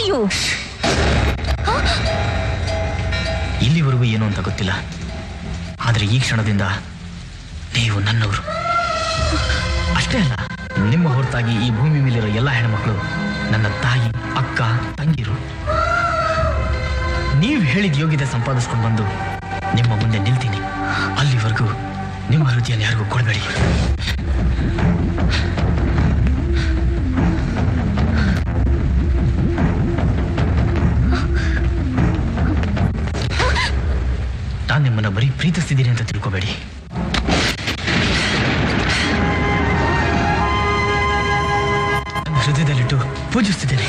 You? ಇಲ್ಲಿವರೆಗೂ ಏನು ಅಂತ ಗೊತ್ತಿಲ್ಲ, ಆದರೆ ಈ ಕ್ಷಣದಿಂದ ನೀವು ನನ್ನವರು. ಅಷ್ಟೇ ಅಲ್ಲ, ನಿಮ್ಮ ಹೊರತಾಗಿ ಈ ಭೂಮಿ ಮೇಲಿರೋ ಎಲ್ಲ ಹೆಣ್ಮಕ್ಳು ನನ್ನ ತಾಯಿ, ಅಕ್ಕ, ತಂಗಿರು. ನೀವು ಹೇಳಿದ ಯೋಗ್ಯತೆ ಸಂಪಾದಿಸ್ಕೊಂಡು ಬಂದು ನಿಮ್ಮ ಮುಂದೆ ನಿಲ್ತೀನಿ. ಅಲ್ಲಿವರೆಗೂ ನಿಮ್ಮ ಹೃದಯನ ಯಾರಿಗೂ ಕೊಡಬೇಡಿ. ನಾನು ನಿಮ್ಮನ್ನ ಬರೀ ಪ್ರೀತಿಸ್ತಿದ್ದೀನಿ ಅಂತ ತಿಳ್ಕೋಬೇಡಿ. ಹೃದಯದಲ್ಲಿಟ್ಟು ಪೂಜಿಸ್ತಿದ್ದೇನೆ.